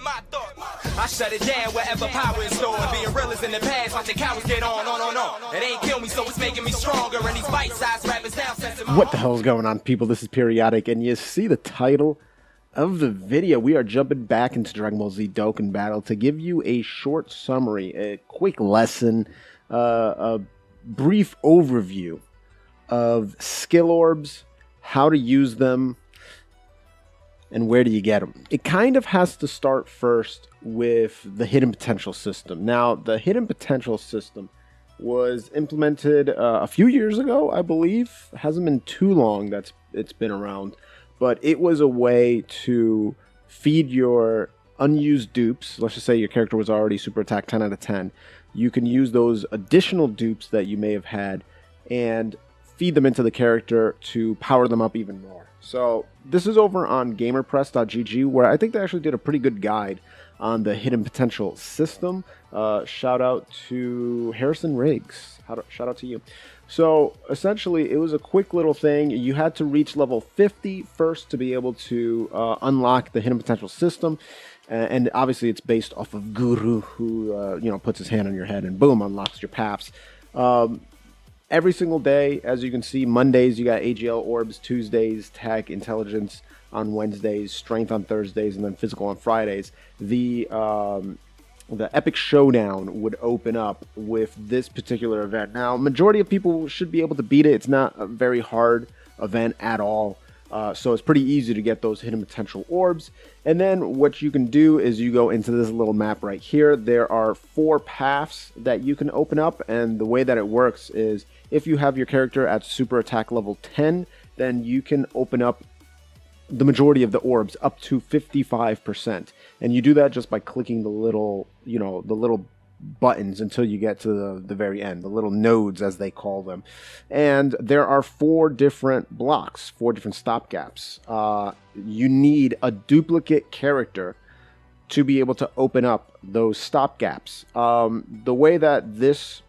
my thoughts. I shut it down wherever power is stored. Being real is in the past, watching cowards get on. It ain't kill me, so it's making me stronger. And these bite-sized rappers now sensing my... What the hell is going on, people? This is Periodik, and you see the title of the video. We are jumping back into Dragonball Z Dokkan Battle to give you a short summary, a quick lesson, a brief overview of skill orbs, how to use them, and where do you get them. It kind of has to start first with the hidden potential system. Now, the hidden potential system was implemented a few years ago, I believe. It hasn't been too long that it's been around, but it was a way to feed your unused dupes. Let's just say your character was already super attack 10 out of 10. You can use those additional dupes that you may have had and feed them into the character to power them up even more. So this is over on gamerpress.gg, where I think they actually did a pretty good guide on the hidden potential system. Shout out to Harrison Riggs. Shout out to you. So essentially, it was a quick little thing. You had to reach level 50 first to be able to unlock the hidden potential system. And obviously, it's based off of Guru, who puts his hand on your head and boom, unlocks your paths. Every single day, as you can see, Mondays you got AGL orbs, Tuesdays tech intelligence, on Wednesdays strength on Thursdays, and then physical on Fridays. The epic showdown would open up with this particular event. Now, majority of people should be able to beat it. It's not a very hard event at all. So it's pretty easy to get those hidden potential orbs. And then what you can do is you go into this little map right here. There are 4 paths that you can open up, and the way that it works is if you have your character at super attack level 10, then you can open up the majority of the orbs up to 55%. And you do that just by clicking the little, the little buttons until you get to the very end, the little nodes as they call them. And there are 4 different blocks, 4 different stop gaps. You need a duplicate character to be able to open up those stop gaps. The way that this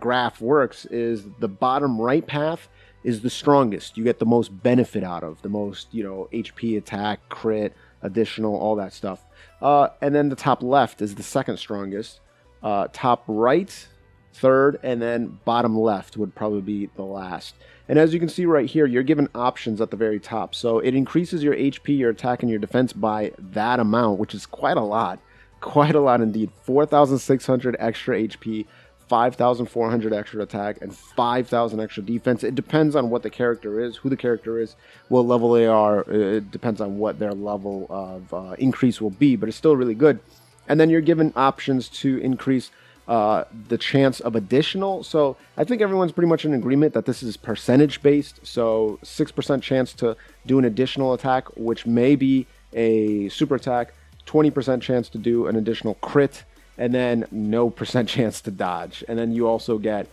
graph works is the bottom right path is the strongest. You get the most benefit out of, the most, HP, attack, crit, additional, all that stuff. And then the top left is the second strongest. Top right, third, and then bottom left would probably be the last. And as you can see right here, you're given options at the very top. So it increases your HP, your attack, and your defense by that amount, which is quite a lot. Quite a lot indeed. 4,600 extra HP, 5,400 extra attack, and 5,000 extra defense. It depends on what the character is, who the character is, what level they are. It depends on what their level of increase will be, but it's still really good. And then you're given options to increase the chance of additional. So I think everyone's pretty much in agreement that this is percentage based. So 6% chance to do an additional attack, which may be a super attack, 20% chance to do an additional crit, and then no percent chance to dodge. And then you also get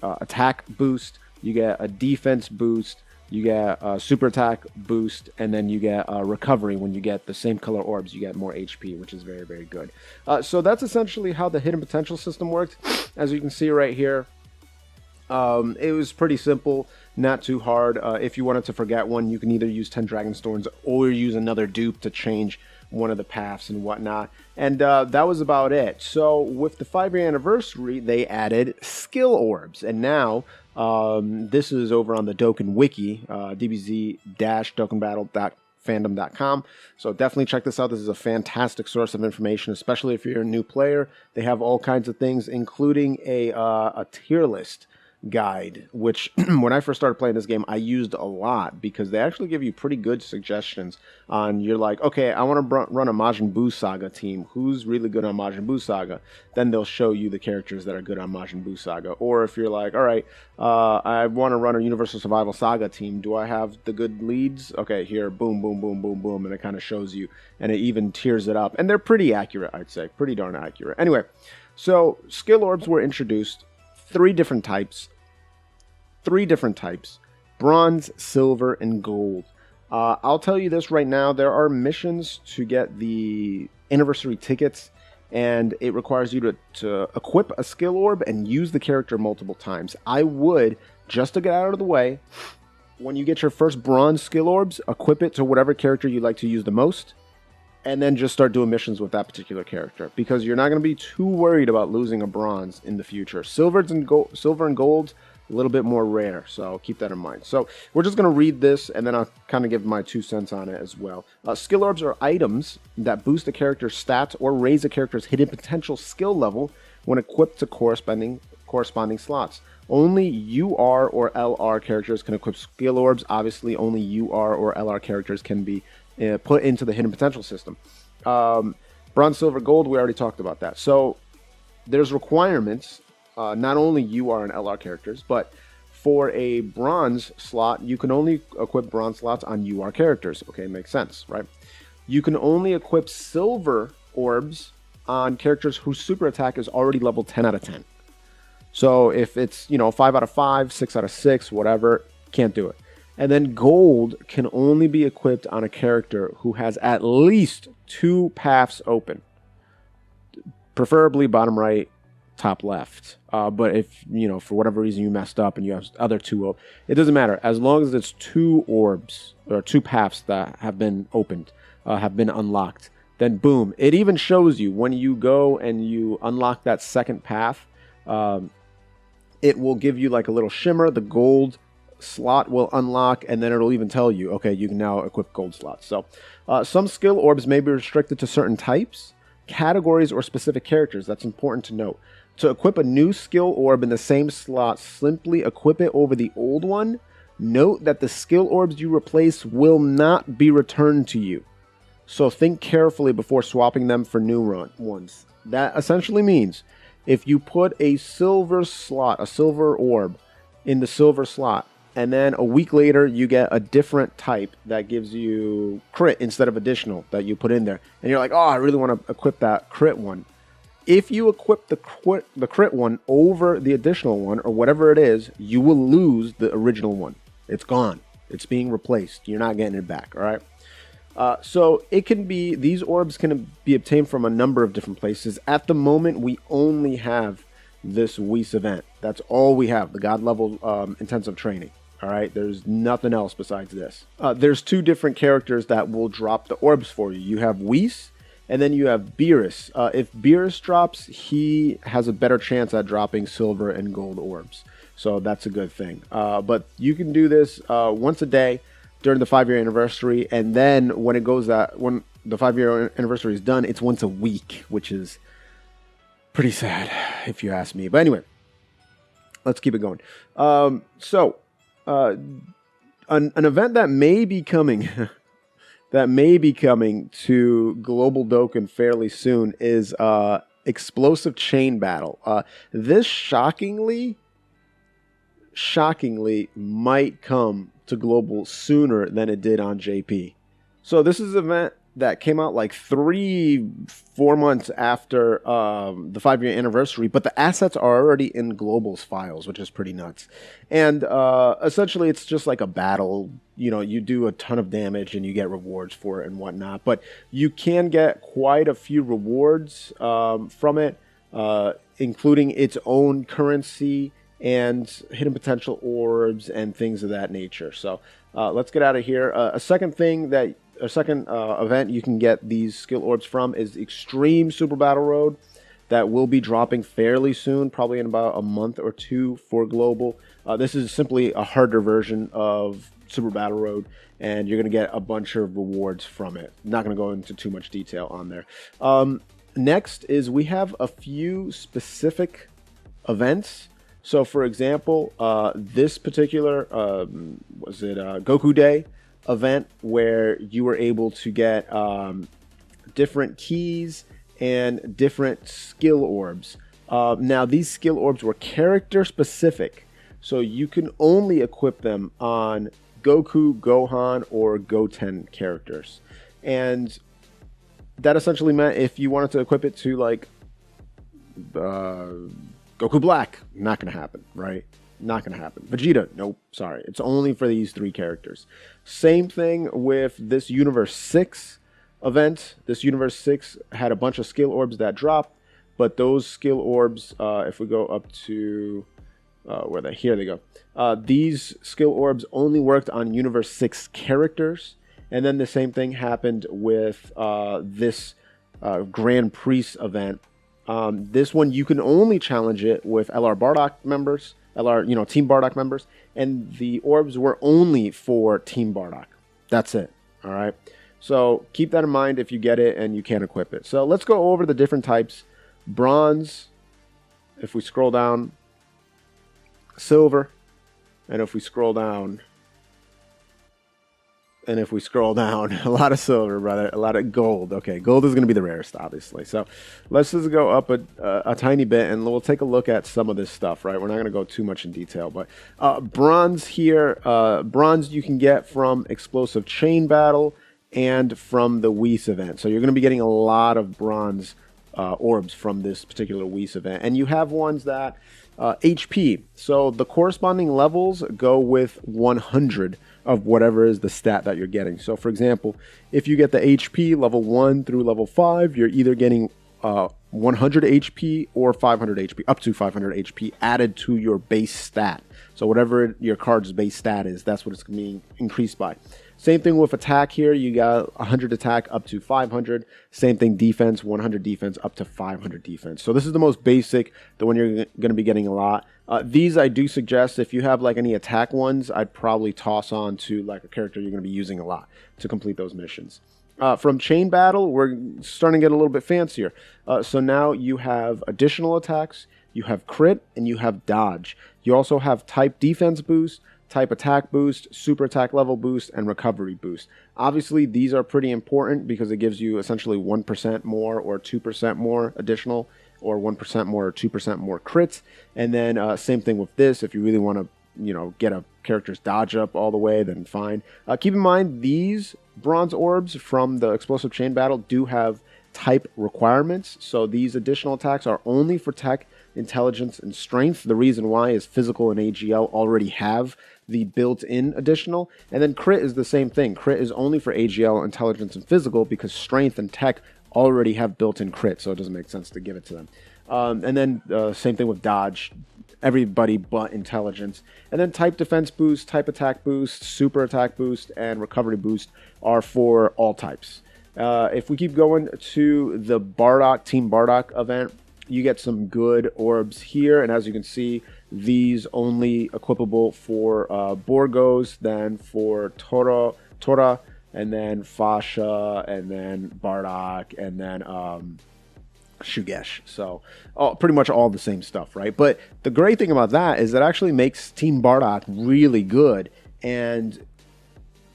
attack boost, you get a defense boost, you get a super attack boost, and then you get recovery. When you get the same color orbs, you get more HP, which is very, very good. So that's essentially how the hidden potential system worked. As you can see right here, it was pretty simple, not too hard. If you wanted to forget one, you can either use 10 Dragon Storms or use another dupe to change one of the paths and whatnot. And that was about it. So with the 5-year anniversary, they added skill orbs. And now this is over on the Dokkan Wiki, DBZ-Dokkan Battle.fandom.com. So definitely check this out. This is a fantastic source of information, especially if you're a new player. They have all kinds of things, including a tier list guide, which when I first started playing this game, I used a lot because they actually give you pretty good suggestions on, you're like, okay, I want to run a Majin Buu Saga team. Who's really good on Majin Buu Saga? Then they'll show you the characters that are good on Majin Buu Saga. Or if you're like, all right, I want to run a Universal Survival Saga team. Do I have the good leads? Okay, here, boom, boom, boom, boom, boom. And it kind of shows you, and it even tiers it up. And they're pretty accurate, I'd say. Pretty darn accurate. Anyway, so skill orbs were introduced. 3 different types. Bronze, silver, and gold. I'll tell you this right now. There are missions to get the anniversary tickets, and it requires you to equip a skill orb and use the character multiple times. I would, just to get out of the way, when you get your first bronze skill orbs, equip it to whatever character you like to use the most, and then just start doing missions with that particular character, because you're not going to be too worried about losing a bronze in the future. Silver and gold, a little bit more rare, so keep that in mind. So we're just going to read this, and then I'll kind of give my 2 cents on it as well. Skill orbs are items that boost a character's stats or raise a character's hidden potential skill level when equipped to corresponding slots. Only UR or LR characters can equip skill orbs. Obviously, only UR or LR characters can be put into the hidden potential system. Bronze, silver, gold, we already talked about that. So there's requirements, not only UR and LR characters, but for a bronze slot, you can only equip bronze slots on UR characters. Okay, makes sense, right? You can only equip silver orbs on characters whose super attack is already level 10 out of 10. So if it's, 5 out of 5, 6 out of 6, whatever, can't do it. And then gold can only be equipped on a character who has at least 2 paths open. Preferably bottom right, top left. But if, for whatever reason you messed up and you have other 2 open, it doesn't matter. As long as it's 2 orbs or 2 paths that have been opened, have been unlocked, then boom. It even shows you when you go and you unlock that second path, it will give you like a little shimmer. The gold slot will unlock, and then it'll even tell you, okay, you can now equip gold slots. So some skill orbs may be restricted to certain types, categories, or specific characters. That's important to note. To equip a new skill orb in the same slot, simply equip it over the old one. Note that the skill orbs you replace will not be returned to you. So think carefully before swapping them for new ones. That essentially means if you put a silver slot, a silver orb in the silver slot, and then a week later you get a different type that gives you crit instead of additional that you put in there, and you're like, oh, I really want to equip that crit one. If you equip the crit one over the additional one, or whatever it is, you will lose the original one. It's gone. It's being replaced. You're not getting it back, all right? So it can be, these orbs can be obtained from a number of different places. At the moment, we only have this Whis event. That's all we have, the God level intensive training. All right, there's nothing else besides this. There's 2 different characters that will drop the orbs for you. You have Whis, and then you have Beerus. If Beerus drops, he has a better chance at dropping silver and gold orbs. So that's a good thing. But you can do this once a day during the 5-year anniversary, and then when the 5-year anniversary is done, it's once a week, which is pretty sad if you ask me. But anyway, let's keep it going. An event that may be coming to Global Dokkan fairly soon is Explosive Chain Battle. This shockingly might come to Global sooner than it did on JP. So this is an event that came out like 3-4 months after the 5-year anniversary, but the assets are already in Global's files, which is pretty nuts. And essentially it's just like a battle. You do a ton of damage and you get rewards for it and whatnot, but you can get quite a few rewards from it, including its own currency and hidden potential orbs and things of that nature. So let's get out of here. A second event you can get these skill orbs from is Extreme Super Battle Road. That will be dropping fairly soon, probably in about a month or 2 for Global. This is simply a harder version of Super Battle Road, and you're going to get a bunch of rewards from it. Not going to go into too much detail on there. Next is we have a few specific events. So, for example, this particular, Goku Day event, where you were able to get different keys and different skill orbs. Now, these skill orbs were character specific, so you can only equip them on Goku, Gohan, or Goten characters. And that essentially meant if you wanted to equip it to, like, Goku Black, not going to happen, right? Not going to happen. Vegeta, nope, sorry. It's only for these 3 characters. Same thing with this Universe 6 event. This Universe 6 had a bunch of skill orbs that dropped, but those skill orbs, if we go up to, where they? Here they go. These skill orbs only worked on Universe 6 characters, And then the same thing happened with this Grand Prix event. This one, you can only challenge it with LR Bardock members, Team Bardock members, and the orbs were only for Team Bardock. That's it. All right. So keep that in mind if you get it and you can't equip it. So let's go over the different types. Bronze, if we scroll down, silver, and if we scroll down, a lot of silver, brother, a lot of gold. Okay, gold is going to be the rarest, obviously. So let's just go up a tiny bit, and we'll take a look at some of this stuff, right? We're not going to go too much in detail, but bronze here, bronze you can get from Explosive Chain Battle and from the Whis event. So you're going to be getting a lot of bronze orbs from this particular Whis event. And you have ones that HP. So the corresponding levels go with 100 of whatever is the stat that you're getting. So for example, if you get the HP level 1 through level 5, you're either getting 100 HP or 500 HP, up to 500 HP added to your base stat. So whatever your card's base stat is, that's what it's being increased by. Same thing with attack here. You got 100 attack up to 500. Same thing defense, 100 defense up to 500 defense. So this is the most basic, the one you're going to be getting a lot. These I do suggest, if you have like any attack ones, I'd probably toss on to like a character you're going to be using a lot to complete those missions. From Chain Battle, we're starting to get a little bit fancier. So now you have additional attacks, you have crit, and you have dodge. You also have type defense boost, type attack boost, super attack level boost, and recovery boost. Obviously, these are pretty important because it gives you essentially 1% more or 2% more additional, or 1% more or 2% more crits. And then same thing with this. If you really want to, get a character's dodge up all the way, then fine. Keep in mind, these bronze orbs from the Explosive Chain Battle do have type requirements. So these additional attacks are only for tech, intelligence, and strength. The reason why is physical and AGL already have the built-in additional. And then crit is the same thing. Crit is only for AGL, intelligence, and physical because strength and tech already have built-in crit, so it doesn't make sense to give it to them. And then same thing with dodge. Everybody but intelligence. And then type defense boost, type attack boost, super attack boost, and recovery boost are for all types. If we keep going to the Bardock, Team Bardock event, you get some good orbs here. And as you can see, these only equipable for Borgos, then for Tora, and then Fasha, and then Bardock, and then Shugesh. So pretty much all the same stuff, right? But the great thing about that is it actually makes Team Bardock really good, and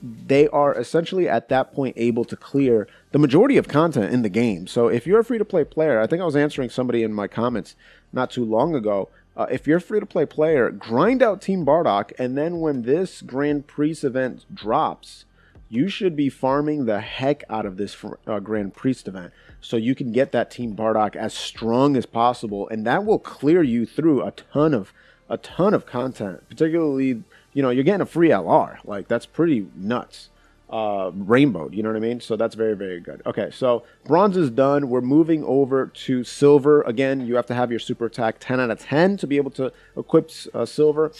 they are essentially at that point able to clear the majority of content in the game. So if you're a free-to-play player, I think I was answering somebody in my comments not too long ago, if you're a free-to-play player, grind out Team Bardock, and then when this Grand Prix event drops, you should be farming the heck out of this Grand Prix event so you can get that Team Bardock as strong as possible, and that will clear you through a ton of content. Particularly, you're getting a free LR. Like, that's pretty nuts. Rainbowed, you know what I mean? So that's very, very good. Okay, so bronze is done. We're moving over to silver. Again, you have to have your super attack 10 out of 10 to be able to equip silver.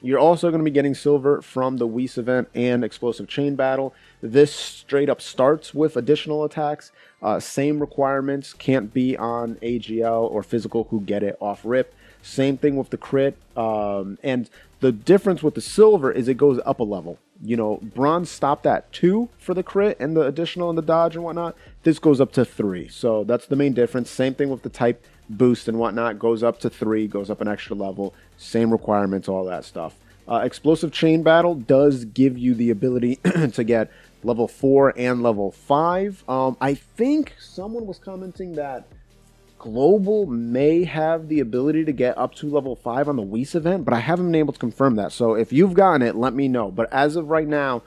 You're also going to be getting silver from the Whis event and Explosive Chain Battle. This straight up starts with additional attacks. Same requirements, can't be on AGL or physical who get it off rip. Same thing with the crit. And the difference with the silver is it goes up a level. Bronze stopped at 2 for the crit and the additional and the dodge and whatnot. This goes up to 3. So that's the main difference. Same thing with the type boost and whatnot. Goes up to 3, goes up an extra level. Same requirements, all that stuff. Explosive Chain Battle does give you the ability to get level 4 and level 5. I think someone was commenting that Global may have the ability to get up to level 5 on the Whis event, but I haven't been able to confirm that. So if you've gotten it, let me know. But as of right now,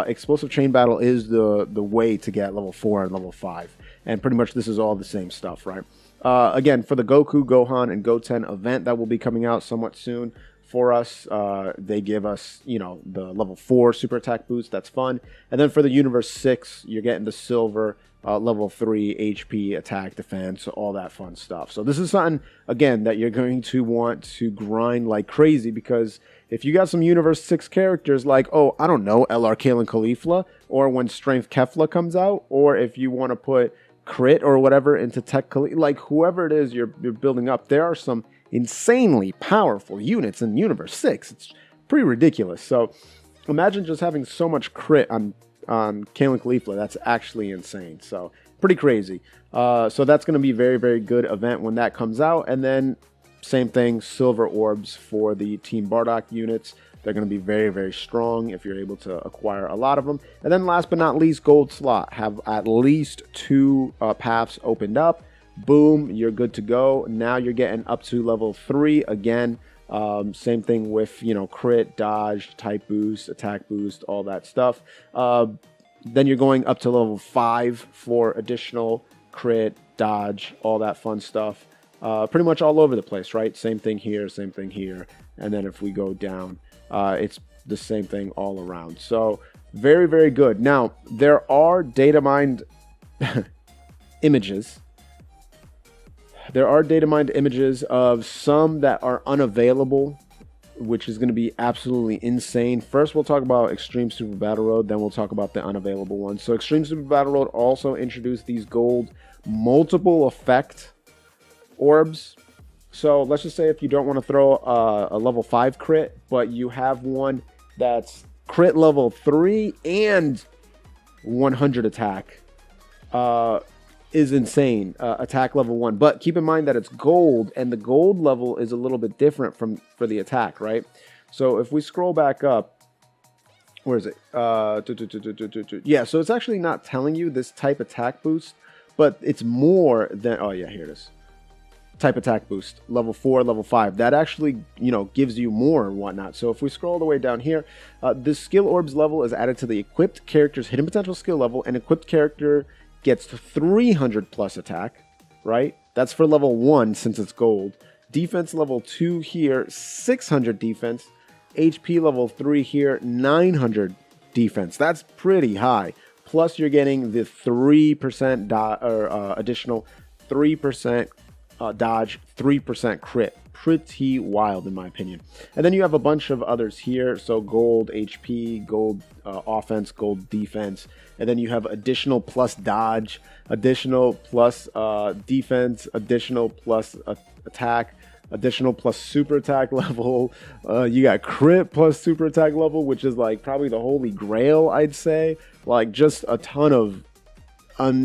Explosive Chain Battle is the way to get level 4 and level 5. And pretty much this is all the same stuff, right? Again, for the Goku, Gohan, and Goten event that will be coming out somewhat soon for us, they give us, the level 4 super attack boost. That's fun. And then for the Universe 6, you're getting the silver level 3 HP, attack, defense, all that fun stuff. So this is something, again, that you're going to want to grind like crazy, because if you got some Universe 6 characters like, oh, I don't know, LR Kalen Caulifla, or when Strength Kefla comes out, or if you want to put Crit or whatever into Tech like whoever it is you're building up, there are some insanely powerful units in Universe 6. It's pretty ridiculous. So imagine just having so much crit on Kalen Caulifla. That's actually insane. So pretty crazy. So that's going to be a very, very good event when that comes out. And then same thing, Silver Orbs for the Team Bardock units. They're going to be very, very strong if you're able to acquire a lot of them. And then last but not least, Gold Slot. Have at least 2 paths opened up. Boom, you're good to go. Now you're getting up to level 3 again. Same thing with, you know, crit, dodge, type boost, attack boost, all that stuff. Then you're going up to level 5 for additional crit, dodge, all that fun stuff. Pretty much all over the place, right? Same thing here, same thing here. And then if we go down, it's the same thing all around. So very, very good. Now, there are data mined images. There are data mined images of some that are unavailable, which is going to be absolutely insane. First, we'll talk about Extreme Super Battle Road, then we'll talk about the unavailable ones. So Extreme Super Battle Road also introduced these gold multiple effect orbs. So let's just say if you don't want to throw a level 5 crit, but you have one that's crit level 3 and 100 attack, is insane. Attack level 1, but keep in mind that it's gold, and the gold level is a little bit different for the attack, right? So if we scroll back up, where is it? Yeah, so it's actually not telling you this type attack boost, but it's more than, oh yeah, here it is. Type attack boost, level 4, level 5. That actually, you know, gives you more and whatnot. So if we scroll all the way down here, the Skill Orbs level is added to the equipped character's hidden potential skill level, and equipped character gets 300 plus attack, right? That's for level 1 since it's gold. Defense level 2 here, 600 defense. HP level 3 here, 900 defense. That's pretty high. Plus you're getting the 3% additional 3% dodge, 3% crit. Pretty wild in my opinion. And then you have a bunch of others here. So gold HP, gold offense, gold defense. And then you have additional plus dodge, additional plus defense, additional plus attack, additional plus super attack level. You got crit plus super attack level, which is like probably the holy grail, I'd say. Like just a ton of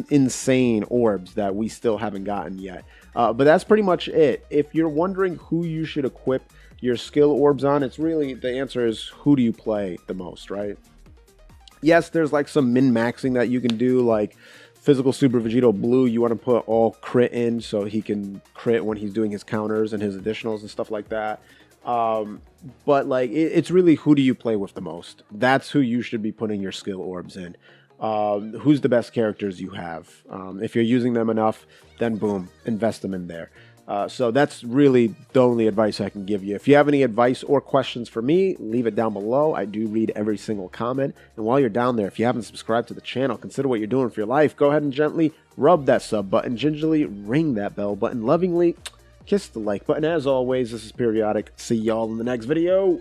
insane orbs that we still haven't gotten yet. But that's pretty much it. If you're wondering who you should equip your skill orbs on, it's really, the answer is who do you play the most, right? Yes, there's like some min-maxing that you can do, like Physical Super Vegito Blue, you want to put all crit in so he can crit when he's doing his counters and his additionals and stuff like that. But like it's really who do you play with the most. That's who you should be putting your skill orbs in. Who's the best characters you have. If you're using them enough, then boom, invest them in there. So that's really the only advice I can give you. If you have any advice or questions for me, leave it down below. I do read every single comment. And while you're down there, if you haven't subscribed to the channel, consider what you're doing for your life. Go ahead and gently rub that sub button, gingerly ring that bell button, lovingly kiss the like button. As always, this is Periodik. See y'all in the next video.